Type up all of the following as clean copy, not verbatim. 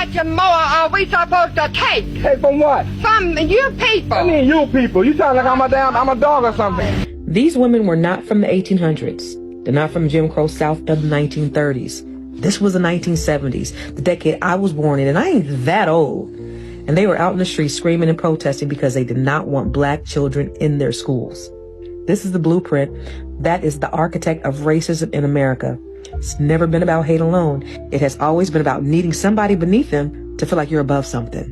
much more are we supposed to take? Hey, from what? From you people. I mean, you people. You sound like I'm a dog or something. These women were not from the 1800s. They're not from Jim Crow South of the 1930s. This was the 1970s, the decade I was born in, and I ain't that old. And they were out in the streets screaming and protesting because they did not want black children in their schools. This is the blueprint. That is the architect of racism in America. It's never been about hate alone. It has always been about needing somebody beneath them to feel like you're above something.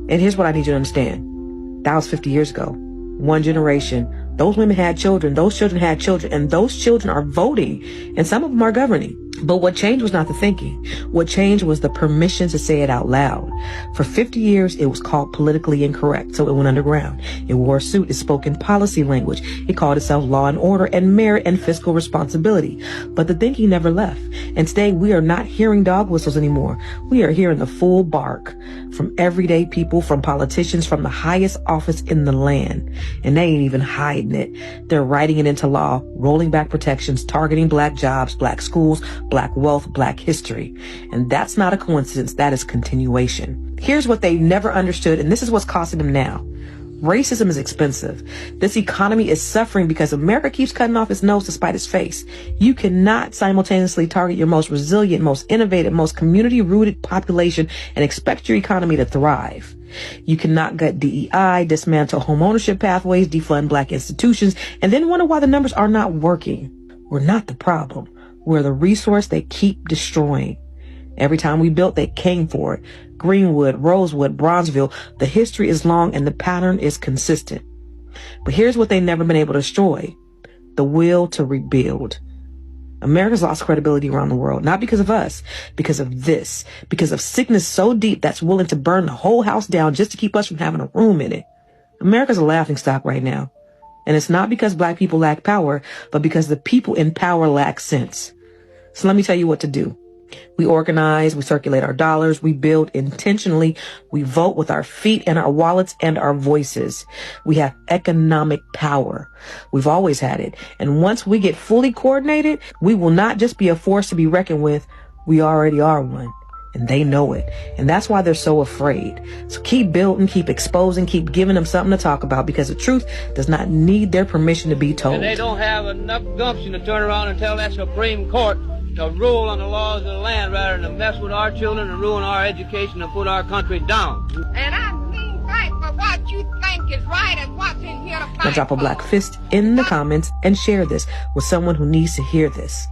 And here's what I need you to understand. That was 50 years ago. One generation. Those women had children. Those children had children. And those children are voting. And some of them are governing. But what changed was not the thinking. What changed was the permission to say it out loud. For 50 years, it was called politically incorrect, so it went underground. It wore a suit. It spoke in policy language. It called itself law and order and merit and fiscal responsibility. But the thinking never left. And today, we are not hearing dog whistles anymore. We are hearing the full bark from everyday people, from politicians, from the highest office in the land. And they ain't even hiding it. They're writing it into law, rolling back protections, targeting black jobs, black schools, black wealth, black history. And that's not a coincidence. That is continuation. Here's what they never understood, and this is what's costing them now. Racism is expensive. This economy is suffering because America keeps cutting off its nose to spite its face. You cannot simultaneously target your most resilient, most innovative, most community-rooted population and expect your economy to thrive. You cannot gut DEI, dismantle home ownership pathways, defund black institutions, and then wonder why the numbers are not working. We're not the problem. We're the resource they keep destroying. Every time we built, they came for it. Greenwood, Rosewood, Bronzeville, the history is long and the pattern is consistent. But here's what they've never been able to destroy: the will to rebuild. America's lost credibility around the world, not because of us, because of this, because of sickness so deep that's willing to burn the whole house down just to keep us from having a room in it. America's a laughingstock right now. And it's not because black people lack power, but because the people in power lack sense. So let me tell you what to do. We organize, we circulate our dollars, we build intentionally, we vote with our feet and our wallets and our voices. We have economic power. We've always had it. And once we get fully coordinated, we will not just be a force to be reckoned with. We already are one. And they know it. And that's why they're so afraid. So keep building, keep exposing, keep giving them something to talk about, because the truth does not need their permission to be told. And they don't have enough gumption to turn around and tell that Supreme Court to rule on the laws of the land rather than to mess with our children and ruin our education and put our country down. And I mean fight for what you think is right and what's in here to fight Now drop a black fist in the comments and share this with someone who needs to hear this.